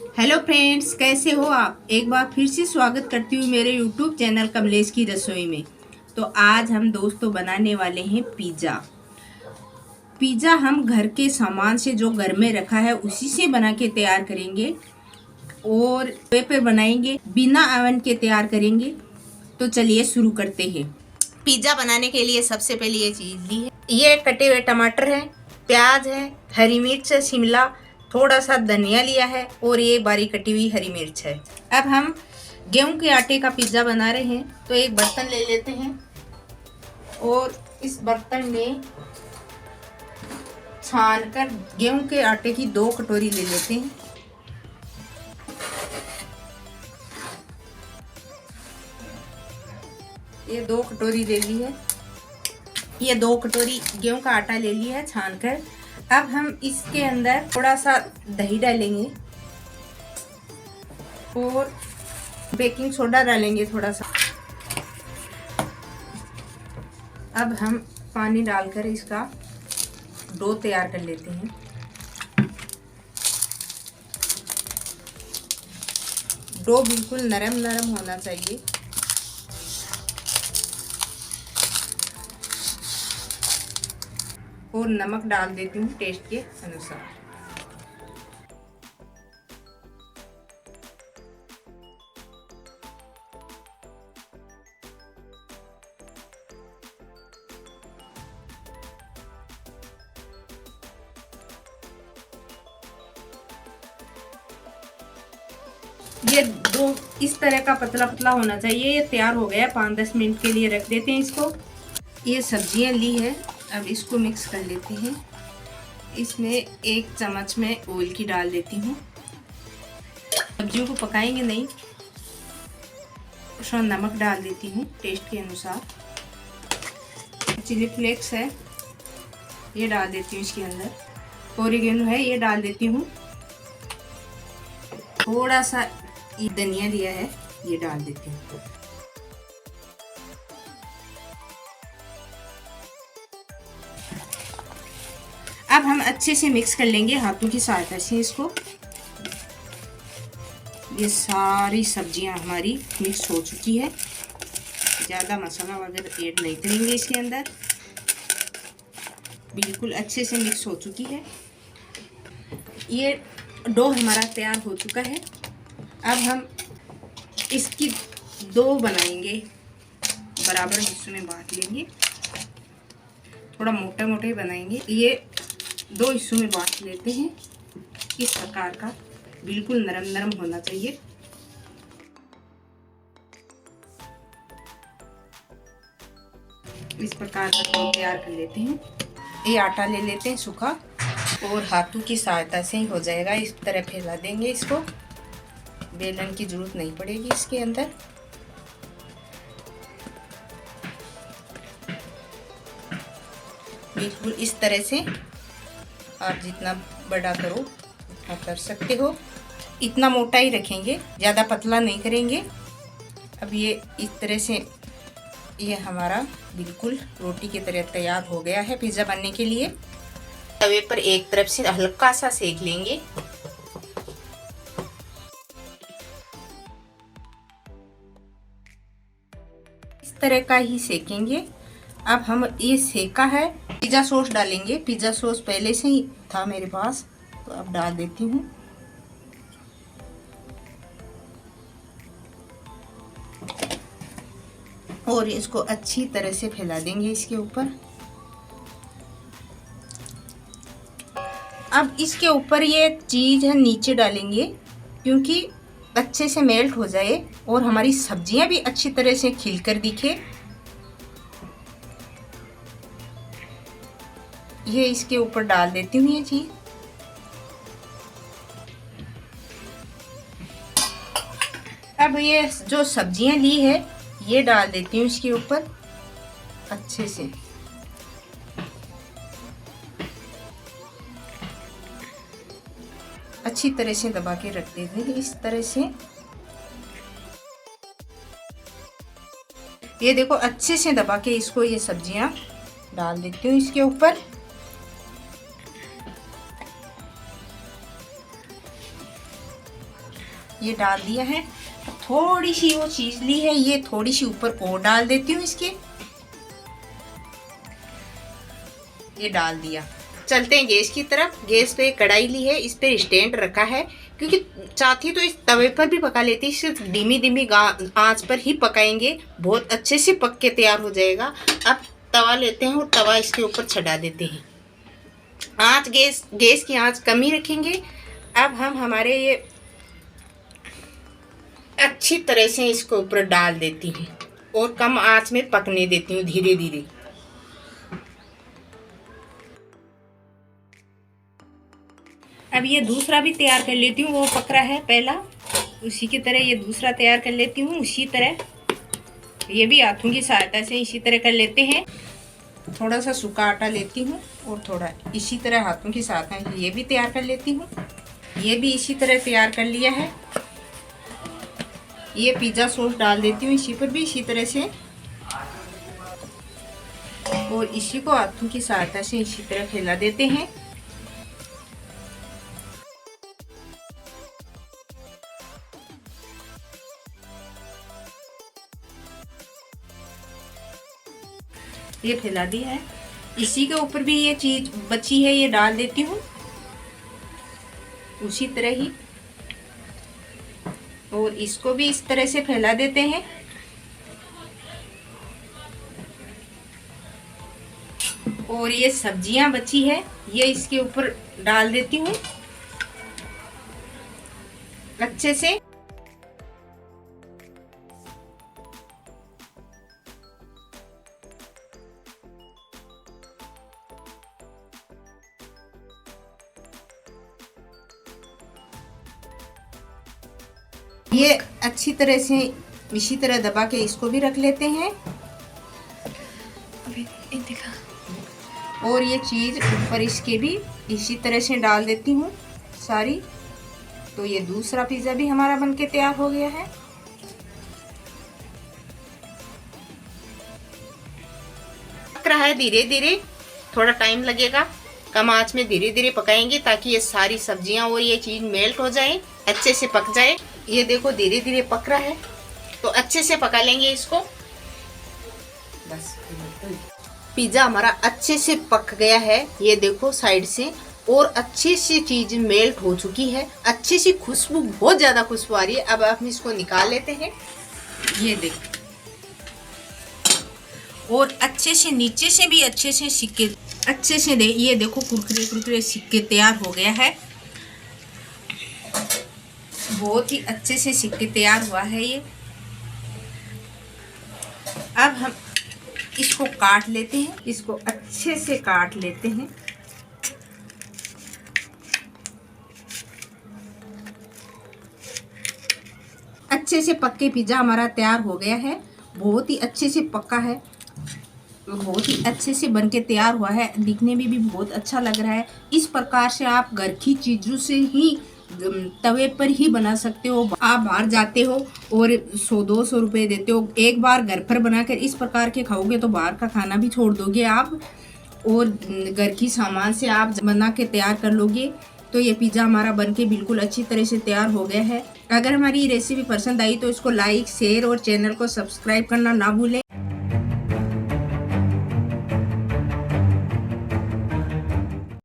Hello friends, कैसे हो आप। एक बार फिर से स्वागत करती हूँ मेरे यूट्यूब चैनल कमलेश की रसोई में। तो आज हम दोस्तों बनाने वाले हैं पिज़्ज़ा। पिज़्ज़ा हम घर के सामान से जो घर में रखा है उसी से बना के तैयार करेंगे और तवे पे बनाएंगे, बिना ओवन के तैयार करेंगे। तो चलिए शुरू करते हैं। पिज़्ज़ा बनाने के लिए सबसे पहले ये चीज़ ली है। ये कटे हुए टमाटर है, प्याज है, हरी मिर्च है, शिमला, थोड़ा सा धनिया लिया है और ये बारीक कटी हुई हरी मिर्च है। अब हम गेहूं के आटे का पिज़्ज़ा बना रहे हैं, तो एक बर्तन ले लेते हैं और इस बर्तन में छानकर गेहूं के आटे की 2 कटोरी ले लेते हैं। ये 2 कटोरी ले ली है। ये 2 कटोरी गेहूं का आटा ले लिया है छानकर। अब हम इसके अंदर थोड़ा सा दही डालेंगे और बेकिंग सोडा डालेंगे थोड़ा सा। अब हम पानी डालकर इसका डो तैयार कर लेते हैं। डो बिल्कुल नरम नरम होना चाहिए। और नमक डाल देती हूँ टेस्ट के अनुसार। ये डो इस तरह का पतला पतला होना चाहिए। ये तैयार हो गया। 5-10 मिनट के लिए रख देते हैं इसको। ये सब्जियां ली है, अब इसको मिक्स कर लेते हैं। इसमें 1 चम्मच में ऑयल की डाल देती हूँ। सब्जियों को पकाएंगे नहीं। थोड़ा नमक डाल देती हूँ टेस्ट के अनुसार। चिली फ्लेक्स है, ये डाल देती हूँ इसके अंदर। ओरिगेनो है, ये डाल देती हूँ। थोड़ा सा धनिया लिया है, ये डाल देती हूँ। अब हम अच्छे से मिक्स कर लेंगे हाथों की सहायता से इसको। ये सारी सब्जियां हमारी मिक्स हो चुकी है। ज़्यादा मसाला वगैरह ऐड नहीं करेंगे इसके अंदर। बिल्कुल अच्छे से मिक्स हो चुकी है। ये डो हमारा तैयार हो चुका है। अब हम इसकी 2 बनाएंगे, बराबर हिस्सों में बांट लेंगे। थोड़ा मोटा मोटा ही बनाएंगे। ये 2 हिस्सों में बांट लेते हैं। इस प्रकार का बिल्कुल नरम नरम होना चाहिए। इस प्रकार का डो तैयार कर लेते हैं। ये आटा ले लेते हैं सूखा और हाथों की सहायता से ही हो जाएगा। इस तरह फैला देंगे इसको। बेलन की जरूरत नहीं पड़ेगी इसके अंदर। बिल्कुल इस तरह से आप जितना बड़ा करो उतना कर सकते हो। इतना मोटा ही रखेंगे, ज़्यादा पतला नहीं करेंगे। अब ये इस तरह से ये हमारा बिल्कुल रोटी की तरह तैयार हो गया है पिज़्ज़ा बनने के लिए। तवे पर एक तरफ से हल्का सा सेक लेंगे। इस तरह का ही सेकेंगे। अब हम ये सेका है, पिज़्ज़ा सॉस डालेंगे। पिज़्ज़ा सॉस पहले से ही था मेरे पास, तो अब डाल देती हूँ। और इसको अच्छी तरह से फैला देंगे इसके ऊपर। अब इसके ऊपर ये चीज़ है नीचे डालेंगे, क्योंकि अच्छे से मेल्ट हो जाए और हमारी सब्जियां भी अच्छी तरह से खिलकर दिखे। ये इसके ऊपर डाल देती हूँ ये चीज़। अब ये जो सब्जियां ली है ये डाल देती हूँ इसके ऊपर अच्छे से। अच्छी तरह से दबा के रख देते हैं इस तरह से। ये देखो अच्छे से दबा के इसको ये सब्जियां डाल देती हूँ इसके ऊपर। ये डाल दिया है। थोड़ी सी वो चीज़ ली है, ये थोड़ी सी ऊपर और डाल देती हूँ इसके। ये डाल दिया। चलते हैं गैस की तरफ। गैस पे कढ़ाई ली है, इस पे स्टैंड रखा है, क्योंकि चाहती तो इस तवे पर भी पका लेती, सिर्फ धीमी धीमी आंच पर ही पकाएंगे, बहुत अच्छे से पक के तैयार हो जाएगा। अब तवा लेते हैं और तवा इसके ऊपर चढ़ा देते हैं। आंच गैस की आंच कम ही रखेंगे। अब हम हमारे ये अच्छी तरह से इसके ऊपर डाल देती हूँ और कम आंच में पकने देती हूँ धीरे धीरे। अब ये दूसरा भी तैयार कर लेती हूँ, वो पक रहा है पहला, उसी की तरह ये दूसरा तैयार कर लेती हूँ। उसी तरह ये भी हाथों की सहायता से इसी तरह कर लेते हैं। थोड़ा सा सूखा आटा लेती हूँ और थोड़ा इसी तरह हाथों की सहायता से ये भी तैयार कर लेती हूँ। ये भी इसी तरह तैयार कर लिया है। ये पिज़्ज़ा सॉस डाल देती हूँ इसी पर भी इसी तरह से, और इसी को हाथों की सहायता से इसी तरह फैला देते हैं। ये फैला दी है। इसी के ऊपर भी ये चीज बची है, ये डाल देती हूँ उसी तरह ही, और इसको भी इस तरह से फैला देते हैं। और ये सब्जियां बची है, ये इसके ऊपर डाल देती हूँ अच्छे से। ये अच्छी तरह से इसी तरह दबा के इसको भी रख लेते हैं। और ये चीज़ ऊपर इसके भी इसी तरह से डाल देती हूँ सारी। तो ये दूसरा पिज़्ज़ा भी हमारा बनके तैयार हो गया है। पक रहा है धीरे धीरे, थोड़ा टाइम लगेगा, कम आंच में धीरे धीरे पकाएंगे ताकि ये सारी सब्जियां और ये चीज़ मेल्ट हो जाए, अच्छे से पक जाए। ये देखो धीरे धीरे पक रहा है, तो अच्छे से पका लेंगे इसको। बस पिज़्ज़ा हमारा अच्छे से पक गया है, ये देखो साइड से, और अच्छी सी चीज़ मेल्ट हो चुकी है, अच्छी सी खुशबू, बहुत ज़्यादा खुशबू आ रही है। अब हम इसको निकाल लेते हैं। ये देखो, और अच्छे से नीचे से भी अच्छे से सिक्के अच्छे से ये देखो कुरकुरे कुरकुरे सिक्के तैयार हो गया है। बहुत ही अच्छे से सिक्के तैयार हुआ है ये। अब हम इसको काट लेते हैं, इसको अच्छे से काट लेते हैं। अच्छे से पक्के पिज़्ज़ा हमारा तैयार हो गया है, बहुत ही अच्छे से पक्का है, बहुत ही अच्छे से बनके तैयार हुआ है, दिखने में भी बहुत अच्छा लग रहा है। इस प्रकार से आप घर की चीज़ों से ही तवे पर ही बना सकते हो। आप बाहर जाते हो और 100-200 रुपये देते हो, एक बार घर पर बनाकर इस प्रकार के खाओगे तो बाहर का खाना भी छोड़ दोगे आप, और घर की सामान से आप बना के तैयार कर लोगे। तो ये पिज़्ज़ा हमारा बनके बिल्कुल अच्छी तरह से तैयार हो गया है। अगर हमारी रेसिपी पसंद आई तो इसको लाइक, शेयर और चैनल को सब्सक्राइब करना ना भूलें।